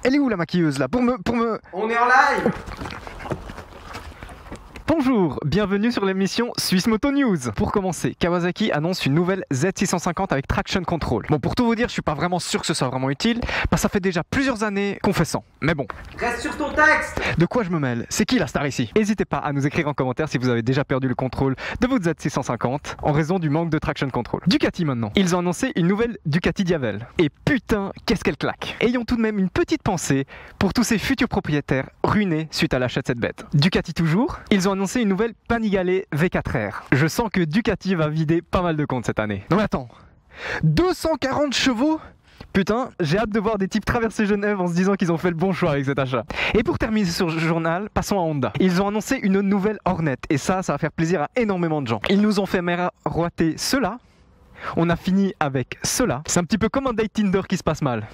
Elle est où la maquilleuse là? Pour me... On est en live. Bonjour, bienvenue sur l'émission Suisse Moto News. Pour commencer, Kawasaki annonce une nouvelle Z650 avec traction control. Bon, pour tout vous dire, je suis pas vraiment sûr que ce soit vraiment utile, parce que ça fait déjà plusieurs années qu'on fait ça. Mais bon. Reste sur ton texte. De quoi je me mêle? C'est qui la star ici? N'hésitez pas à nous écrire en commentaire si vous avez déjà perdu le contrôle de votre Z650 en raison du manque de traction control. Ducati maintenant. Ils ont annoncé une nouvelle Ducati Diavel. Et putain, qu'est-ce qu'elle claque. Ayons tout de même une petite pensée pour tous ces futurs propriétaires ruinés suite à l'achat de cette bête. Ducati toujours. Ils ont annoncé une nouvelle Panigale V4R. Je sens que Ducati va vider pas mal de comptes cette année. Non mais attends, 240 chevaux? Putain, j'ai hâte de voir des types traverser Genève en se disant qu'ils ont fait le bon choix avec cet achat. Et pour terminer sur ce journal, passons à Honda. Ils ont annoncé une nouvelle Hornet et ça va faire plaisir à énormément de gens. Ils nous ont fait miroiter cela. On a fini avec cela. C'est un petit peu comme un date Tinder qui se passe mal.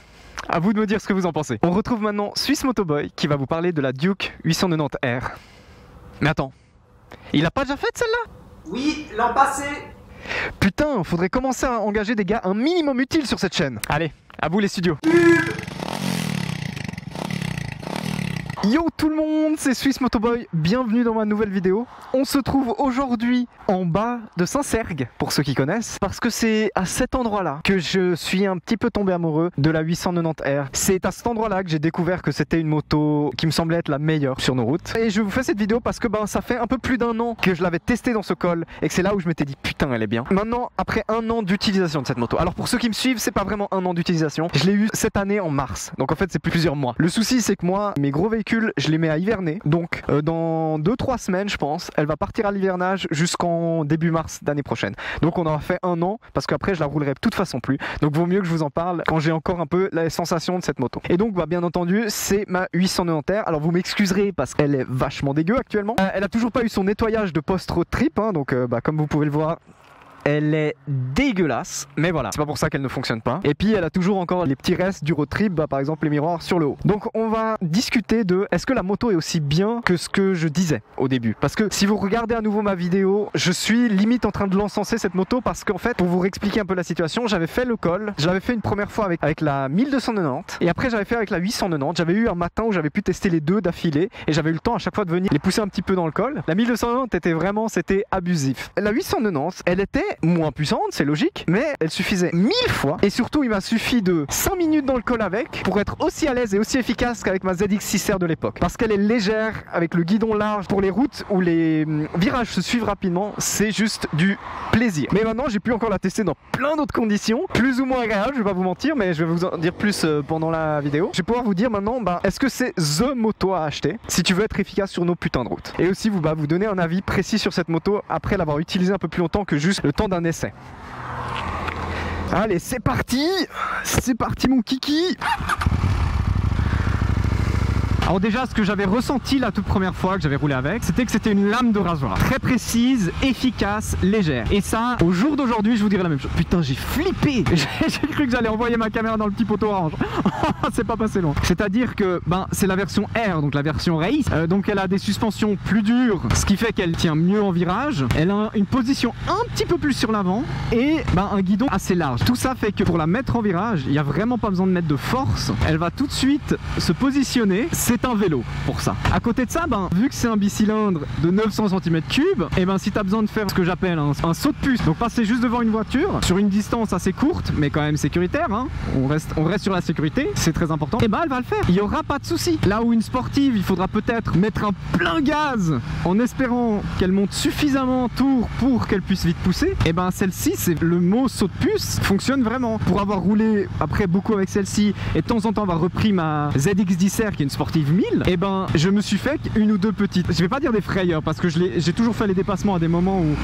À vous de me dire ce que vous en pensez. On retrouve maintenant Swiss Motoboy qui va vous parler de la Duke 890R. Mais attends, il a pas déjà fait celle-là? Oui, l'an passé. Putain, faudrait commencer à engager des gars un minimum utile sur cette chaîne. Allez, à vous les studios. Yo tout le monde, c'est Swiss Motoboy, bienvenue dans ma nouvelle vidéo. On se trouve aujourd'hui en bas de Saint-Sergue, pour ceux qui connaissent, parce que c'est à cet endroit-là que je suis un petit peu tombé amoureux de la 890R. C'est à cet endroit-là que j'ai découvert que c'était une moto qui me semblait être la meilleure sur nos routes. Et je vous fais cette vidéo parce que ça fait un peu plus d'un an que je l'avais testée dans ce col et que c'est là où je m'étais dit putain elle est bien. Maintenant, après un an d'utilisation de cette moto, alors pour ceux qui me suivent, c'est pas vraiment un an d'utilisation, je l'ai eu cette année en mars, donc en fait c'est plusieurs mois. Le souci c'est que moi, mes gros véhicules, je les mets à hiverner, donc dans 2-3 semaines je pense, elle va partir à l'hivernage jusqu'en début mars d'année prochaine. Donc on aura fait un an, parce qu'après je la roulerai de toute façon plus, donc vaut mieux que je vous en parle quand j'ai encore un peu la sensation de cette moto. Et donc bien entendu c'est ma 890R, alors vous m'excuserez parce qu'elle est vachement dégueu actuellement. Elle a toujours pas eu son nettoyage de post-road trip, hein, donc comme vous pouvez le voir, elle est dégueulasse, mais voilà, c'est pas pour ça qu'elle ne fonctionne pas. Et puis elle a toujours encore les petits restes du road trip, par exemple les miroirs sur le haut. Donc on va discuter de est-ce que la moto est aussi bien que ce que je disais au début. Parce que si vous regardez à nouveau ma vidéo, je suis limite en train de l'encenser cette moto parce qu'en fait, pour vous expliquer un peu la situation, j'avais fait le col, je l'avais fait une première fois avec la 1290 et après j'avais fait avec la 890. J'avais eu un matin où j'avais pu tester les deux d'affilée et j'avais eu le temps à chaque fois de venir les pousser un petit peu dans le col. La 1290 était vraiment, c'était abusif. La 890, elle était moins puissante, c'est logique, mais elle suffisait 1000 fois et surtout il m'a suffi de 5 minutes dans le col avec pour être aussi à l'aise et aussi efficace qu'avec ma ZX6R de l'époque, parce qu'elle est légère avec le guidon large pour les routes où les virages se suivent rapidement, c'est juste du plaisir. Mais maintenant j'ai pu encore la tester dans plein d'autres conditions plus ou moins agréables, je vais pas vous mentir, mais je vais vous en dire plus pendant la vidéo. Je vais pouvoir vous dire maintenant est-ce que c'est THE moto à acheter si tu veux être efficace sur nos putains de routes, et aussi vous donner un avis précis sur cette moto après l'avoir utilisée un peu plus longtemps que juste le temps d'un essai. Allez, c'est parti mon kiki. Alors déjà, ce que j'avais ressenti la toute première fois que j'avais roulé avec, c'était que c'était une lame de rasoir. Très précise, efficace, légère. Et ça, au jour d'aujourd'hui, je vous dirais la même chose. Putain, j'ai flippé. J'ai cru que j'allais envoyer ma caméra dans le petit poteau orange. C'est pas passé loin. C'est-à-dire que c'est la version R, donc la version race. Donc elle a des suspensions plus dures, ce qui fait qu'elle tient mieux en virage. Elle a une position un petit peu plus sur l'avant et un guidon assez large. Tout ça fait que pour la mettre en virage, il n'y a vraiment pas besoin de mettre de force. Elle va tout de suite se positionner. C'est un vélo pour ça. À côté de ça, vu que c'est un bicylindre de 900 cm3, et si tu as besoin de faire ce que j'appelle un saut de puce, donc passer juste devant une voiture sur une distance assez courte, mais quand même sécuritaire, hein, on reste sur la sécurité, c'est très important, et elle va le faire. Il n'y aura pas de souci. Là où une sportive, il faudra peut-être mettre un plein gaz en espérant qu'elle monte suffisamment en tour pour qu'elle puisse vite pousser, et celle-ci, c'est le mot saut de puce, fonctionne vraiment. Pour avoir roulé après beaucoup avec celle-ci, et de temps en temps avoir repris ma ZX10R qui est une sportive 1000, je me suis fait une ou deux petites, je vais pas dire des frayeurs parce que j'ai toujours fait les dépassements à des moments où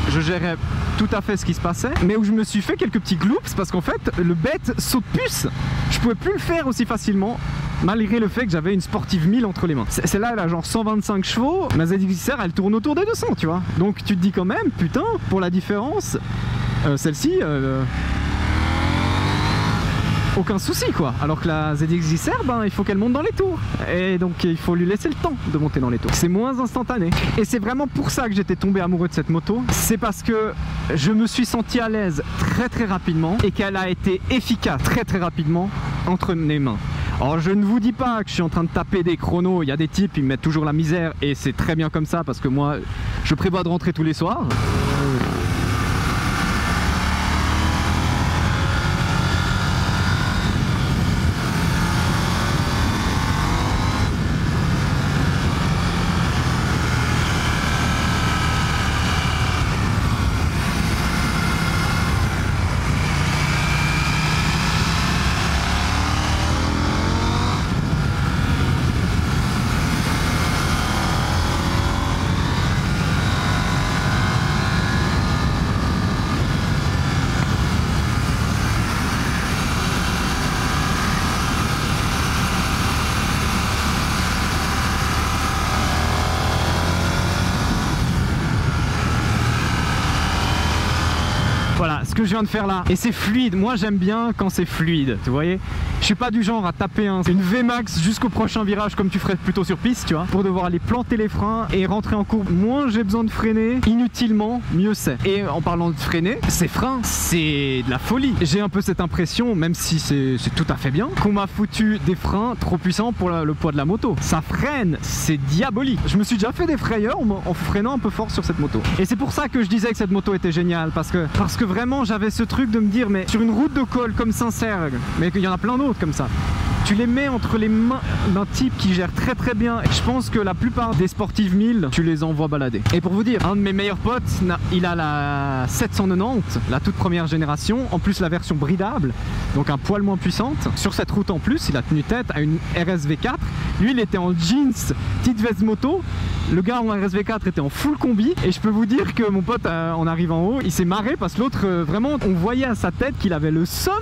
je gérais tout à fait ce qui se passait, mais où je me suis fait quelques petits gloops parce qu'en fait le bête saut de puce, je pouvais plus le faire aussi facilement malgré le fait que j'avais une sportive 1000 entre les mains. Celle-là elle a genre 125 chevaux, ma ZX10R elle tourne autour des 200, tu vois, donc tu te dis quand même putain, pour la différence celle-ci aucun souci quoi, alors que la ZX10R il faut qu'elle monte dans les tours et donc il faut lui laisser le temps de monter dans les tours, c'est moins instantané. Et c'est vraiment pour ça que j'étais tombé amoureux de cette moto, c'est parce que je me suis senti à l'aise très rapidement et qu'elle a été efficace très rapidement entre mes mains. Alors je ne vous dis pas que je suis en train de taper des chronos, il y a des types, ils me mettent toujours la misère et c'est très bien comme ça parce que moi je prévois de rentrer tous les soirs. Voilà ce que je viens de faire là, et c'est fluide. Moi j'aime bien quand c'est fluide, vous voyez. Je suis pas du genre à taper une VMAX jusqu'au prochain virage comme tu ferais plutôt sur piste, tu vois, pour devoir aller planter les freins et rentrer en courbe. Moins j'ai besoin de freiner inutilement, mieux c'est. Et en parlant de freiner, ces freins, c'est de la folie. J'ai un peu cette impression, même si c'est tout à fait bien, qu'on m'a foutu des freins trop puissants pour le poids de la moto. Ça freine, c'est diabolique. Je me suis déjà fait des frayeurs en freinant un peu fort sur cette moto. Et c'est pour ça que je disais que cette moto était géniale, parce que vraiment j'avais ce truc de me dire, mais sur une route de col comme Saint-Cergue, mais qu'il y en a plein d'autres comme ça, tu les mets entre les mains d'un type qui gère très très bien. Je pense que la plupart des sportives 1000, tu les envoies balader. Et pour vous dire, un de mes meilleurs potes, il a la 790, la toute première génération, en plus la version bridable, donc un poil moins puissante. Sur cette route en plus, il a tenu tête à une RSV4. Lui, il était en jeans, petite veste moto. Le gars en RSV4 était en full combi. Et je peux vous dire que mon pote, en arrivant en haut, il s'est marré parce que l'autre, vraiment, on voyait à sa tête qu'il avait le somme,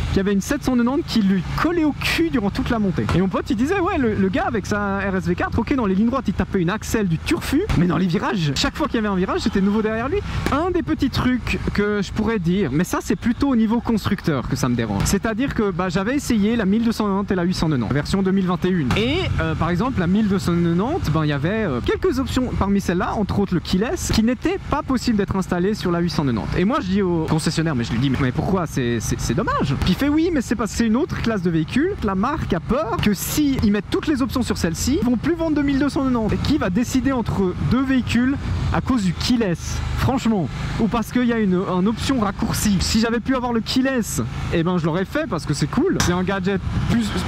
qu'il y avait une 790 qui lui collait au cul durant toute la montée. Et mon pote il disait ouais, le gars avec sa RSV4, ok, dans les lignes droites il tapait une axelle du turfu, mais dans les virages, chaque fois qu'il y avait un virage c'était nouveau derrière lui. Un des petits trucs que je pourrais dire, mais ça c'est plutôt au niveau constructeur que ça me dérange, c'est à dire que j'avais essayé la 1290 et la 890 version 2021 et par exemple la 1290, il y avait quelques options parmi celles-là, entre autres le keyless, qui n'était pas possible d'être installé sur la 890. Et moi je dis au concessionnaire, mais je lui dis mais pourquoi, c'est dommage. Puis il fait oui, mais c'est parce que c'est une autre classe de véhicule. La marque a peur que si ils mettent toutes les options sur celle-ci, ils vont plus vendre de 1290. Et qui va décider entre deux véhicules à cause du keyless, franchement, ou parce qu'il y a une option raccourcie. Si j'avais pu avoir le keyless, eh ben je l'aurais fait parce que c'est cool, c'est un gadget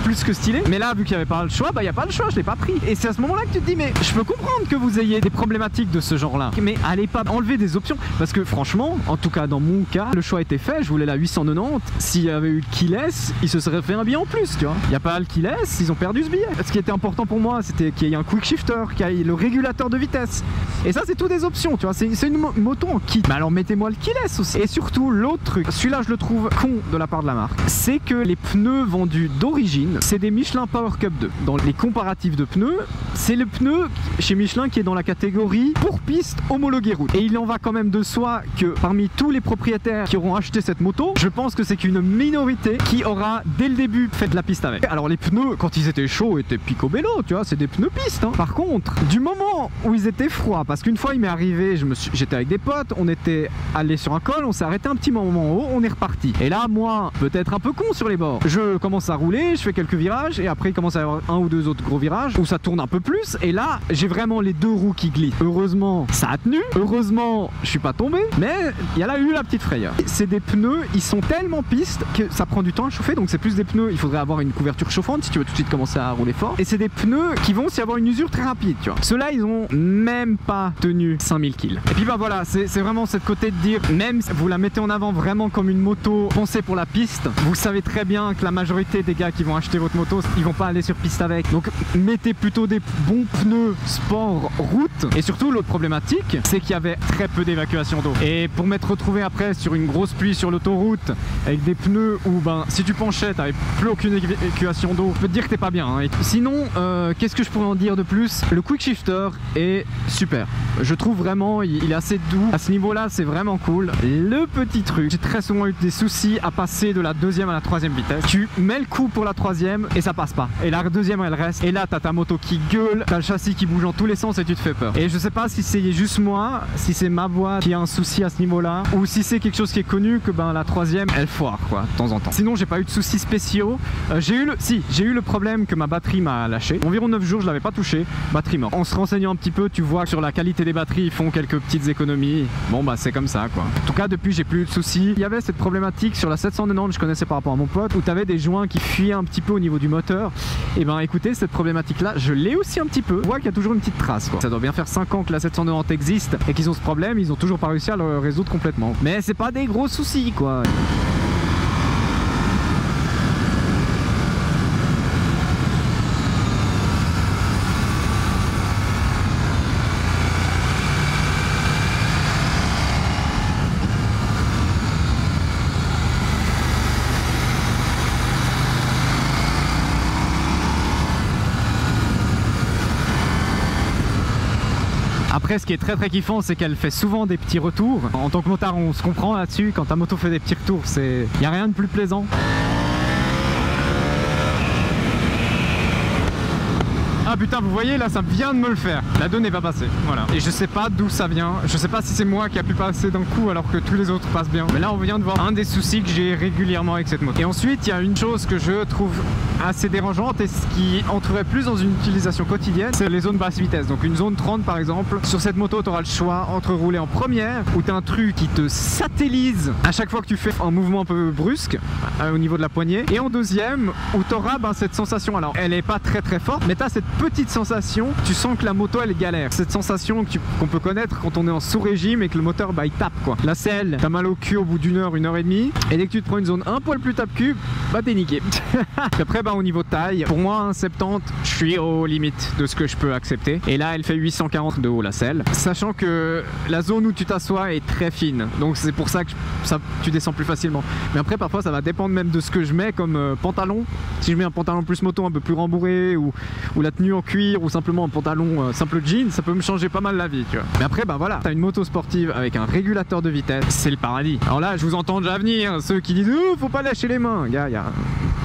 plus que stylé. Mais là, vu qu'il n'y avait pas le choix, il n'y a pas le choix, je l'ai pas pris. Et c'est à ce moment-là que tu te dis mais je peux comprendre que vous ayez des problématiques de ce genre-là, mais allez pas enlever des options, parce que franchement, en tout cas dans mon cas, le choix était fait. Je voulais la 890. S'il y avait eu le keyless, il se serait fait un billet en plus, tu vois. Il n'y a pas le keyless, ils ont perdu ce billet. Ce qui était important pour moi, c'était qu'il y ait un quick shifter, qu'il y ait le régulateur de vitesse. Et ça, c'est tout des options, tu vois. C'est une moto en kit. Mais alors mettez-moi le keyless aussi. Et surtout, l'autre truc, celui-là je le trouve con de la part de la marque, c'est que les pneus vendus d'origine, c'est des Michelin Power Cup 2. Dans les comparatifs de pneus, c'est le pneu chez Michelin qui est dans la catégorie pour piste homologuée route. Et il en va quand même de soi que parmi tous les propriétaires qui auront acheté cette moto, je pense que c'est qu'une minorité qui aura dès le début fait de la piste avec. Alors les pneus, quand ils étaient chauds, étaient picobello, tu vois, c'est des pneus piste. Par contre, du moment où ils étaient froids, parce qu'une fois il m'est arrivé, j'étais avec des potes, on était allé sur un col, on s'est arrêté un petit moment en haut, on est reparti. Et là, moi, peut-être un peu con sur les bords, je commence à rouler, je fais quelques virages, et après il commence à y avoir un ou deux autres gros virages où ça tourne un peu plus, et là, j'ai vraiment les deux roues qui glissent. Heureusement, ça a tenu, heureusement, je suis pas tombé, mais il y a là eu la petite frayeur. C'est des pneus, ils sont tellement pistes que ça prend du temps à chauffer, donc c'est plus des pneus, il faudrait avoir une couverture chauffante si tu veux tout de suite commencer à rouler fort. Et c'est des pneus qui vont s'y avoir une usure très rapide, tu vois. Ceux-là, ils ont même pas tenu 5000 kills. Et puis voilà, c'est vraiment cette côté de dire, même si vous la mettez en avant vraiment comme une moto pensée pour la piste, vous savez très bien que la majorité des gars qui vont acheter votre moto, ils vont pas aller sur piste avec. Donc mettez plutôt des bons pneus sport route. Et surtout, l'autre problématique, c'est qu'il y avait très peu d'évacuation d'eau. Et pour m'être retrouvé après sur une grosse pluie sur l'autoroute avec des pneus où si tu penchais, t'avais plus aucune évacuation d'eau, je peux te dire que t'es pas bien, hein. Et sinon, qu'est-ce que je pourrais en dire de plus? Le quick shifter est super. Je trouve vraiment il est assez doux. À ce niveau-là, c'est vraiment cool. Le petit truc, j'ai très souvent eu des soucis à passer de la deuxième à la troisième vitesse. Tu mets le coup pour la troisième et ça passe pas. Et la deuxième, elle reste. Et là, t'as ta moto qui gueule, t'as le châssis qui bouge dans tous les sens et tu te fais peur. Et je sais pas si c'est juste moi, si c'est ma boîte qui a un souci à ce niveau-là, ou si c'est quelque chose qui est connu que ben la troisième, elle foire quoi, de temps en temps. Sinon, j'ai pas eu de soucis spéciaux. J'ai eu le problème que ma batterie m'a lâché. Environ 9 jours, je l'avais pas touché. Batterie morte. En se renseignant un petit peu, tu vois que sur la qualité des batteries, ils font quelques petites économies. Bon bah c'est comme ça quoi. En tout cas, depuis, j'ai plus eu de soucis. Il y avait cette problématique sur la 790, je connaissais par rapport à mon pote, où tu avais des joints qui fuyaient un petit peu au niveau du moteur. Et ben écoutez, cette problématique là, je l'ai aussi un petit peu. On voit qu'il y a toujours une petite trace quoi. Ça doit bien faire 5 ans que la 790 existe et qu'ils ont ce problème, ils ont toujours pas réussi à le résoudre complètement. Mais c'est pas des gros soucis quoi. Après, ce qui est très kiffant, c'est qu'elle fait souvent des petits retours. En tant que motard, on se comprend là-dessus. Quand ta moto fait des petits retours, il n'y a rien de plus plaisant. Ah putain, vous voyez là, ça vient de me le faire. La 2 n'est pas passée, voilà. Et je sais pas d'où ça vient. Je sais pas si c'est moi qui a pu passer d'un coup alors que tous les autres passent bien. Mais là, on vient de voir un des soucis que j'ai régulièrement avec cette moto. Et ensuite, il y a une chose que je trouve assez dérangeante et ce qui entrerait plus dans une utilisation quotidienne, c'est les zones basse vitesse. Donc une zone 30 par exemple. Sur cette moto, tu auras le choix entre rouler en première où tu as un truc qui te satellise à chaque fois que tu fais un mouvement un peu brusque au niveau de la poignée. Et en deuxième où tu auras cette sensation. Alors, elle est pas très forte, mais tu as cette petite sensation, tu sens que la moto elle galère. Cette sensation qu'on peut connaître quand on est en sous-régime et que le moteur il tape quoi. La selle, t'as mal au cul au bout d'une heure et demie. Et dès que tu te prends une zone un poil plus tape-cul, bah t'es niqué. Après au niveau taille, pour moi 1,70, je suis aux limites de ce que je peux accepter. Et là elle fait 840 de haut la selle. Sachant que la zone où tu t'assois est très fine. Donc c'est pour ça que tu descends plus facilement. Mais après parfois ça va dépendre même de ce que je mets comme pantalon. Si je mets un pantalon plus moto un peu plus rembourré ou la tenue en cuir ou simplement un pantalon simple jean, ça peut me changer pas mal la vie tu vois. Mais après voilà, t'as une moto sportive avec un régulateur de vitesse, c'est le paradis. Alors là je vous entends déjà venir, ceux qui disent faut pas lâcher les mains, gars,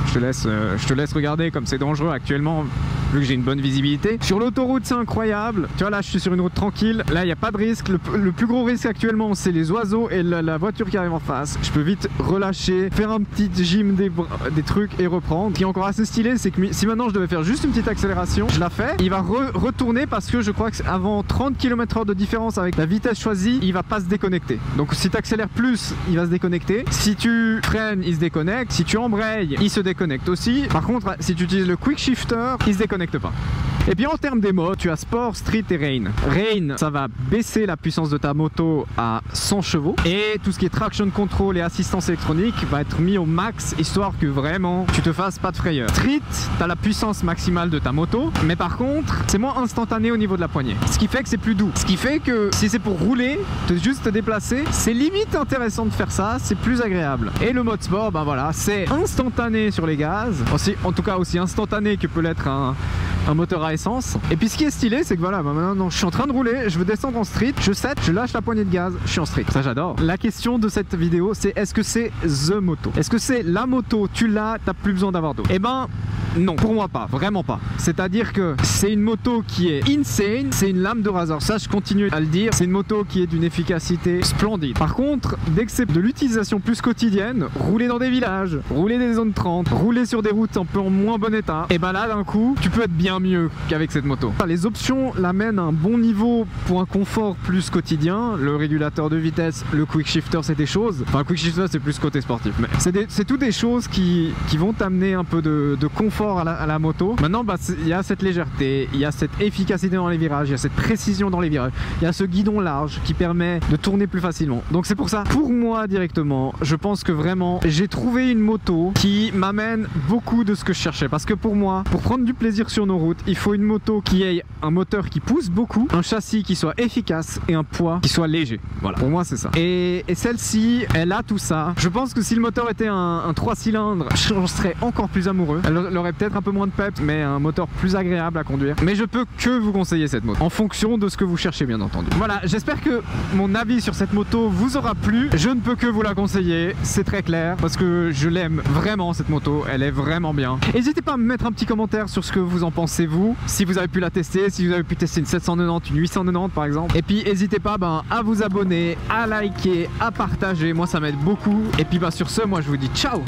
je te laisse regarder comme c'est dangereux actuellement vu que j'ai une bonne visibilité. Sur l'autoroute c'est incroyable, tu vois là je suis sur une route tranquille, là il n'y a pas de risque, le plus gros risque actuellement c'est les oiseaux et la voiture qui arrive en face. Je peux vite relâcher, faire un petit gym des trucs et reprendre. Ce qui est encore assez stylé c'est que si maintenant je devais faire juste une petite accélération, je la fais, il va retourner parce que je crois que avant 30 km/h de différence avec la vitesse choisie, il va pas se déconnecter. Donc si tu accélères plus, il va se déconnecter. Si tu freines, il se déconnecte. Si tu embrayes, il se déconnecte aussi. Par contre, si tu utilises le quick shifter, il se déconnecte pas. Et puis en termes des modes, tu as Sport, Street et Rain. Rain, ça va baisser la puissance de ta moto à 100 chevaux. Et tout ce qui est traction control et assistance électronique va être mis au max, histoire que vraiment tu te fasses pas de frayeur. Street, tu as la puissance maximale de ta moto, mais par contre, c'est moins instantané au niveau de la poignée. Ce qui fait que c'est plus doux. Ce qui fait que si c'est pour rouler, juste te déplacer, c'est limite intéressant de faire ça, c'est plus agréable. Et le mode sport, ben voilà, c'est instantané sur les gaz. Aussi, en tout cas aussi instantané que peut l'être un moteur à essence. Et puis ce qui est stylé, c'est que voilà, maintenant je suis en train de rouler, je veux descendre en street, je set, je lâche la poignée de gaz, je suis en street. Ça j'adore. La question de cette vidéo, c'est est-ce que c'est the moto? Est-ce que c'est la moto, tu l'as, t'as plus besoin d'avoir d'autre? Eh ben non, pour moi pas, vraiment pas. C'est-à-dire que c'est une moto qui est insane, c'est une lame de rasoir. Ça je continue à le dire, c'est une moto qui est d'une efficacité splendide. Par contre, dès que c'est de l'utilisation plus quotidienne, rouler dans des villages, rouler des zones 30, rouler sur des routes un peu en moins bon état, et ben là d'un coup, tu peux être bien mieux qu'avec cette moto. Les options l'amènent à un bon niveau pour un confort plus quotidien. Le régulateur de vitesse, le quick shifter, c'est des choses. Enfin, quick shifter, c'est plus côté sportif. Mais c'est tout des choses qui vont t'amener un peu de confort à la moto. Maintenant, il y a cette légèreté, il y a cette efficacité dans les virages, il y a cette précision dans les virages, il y a ce guidon large qui permet de tourner plus facilement. Donc c'est pour ça, pour moi directement, je pense que vraiment, j'ai trouvé une moto qui m'amène beaucoup de ce que je cherchais. Parce que pour moi, pour prendre du plaisir sur nos routes, il faut une moto qui ait un moteur qui pousse beaucoup, un châssis qui soit efficace et un poids qui soit léger. Voilà, pour moi c'est ça. Et celle-ci, elle a tout ça. Je pense que si le moteur était un 3 cylindres, j'en serais encore plus amoureux. Elle aurait aurait peut-être un peu moins de peps, mais un moteur plus agréable à conduire. Mais je peux que vous conseiller cette moto, en fonction de ce que vous cherchez bien entendu. Voilà, j'espère que mon avis sur cette moto vous aura plu. Je ne peux que vous la conseiller, c'est très clair, parce que je l'aime vraiment cette moto, elle est vraiment bien. N'hésitez pas à me mettre un petit commentaire sur ce que vous en pensez vous, si vous avez pu la tester, si vous avez pu tester une 790, une 890 par exemple. Et puis n'hésitez pas à vous abonner, à liker, à partager, moi ça m'aide beaucoup. Et puis sur ce, moi je vous dis ciao.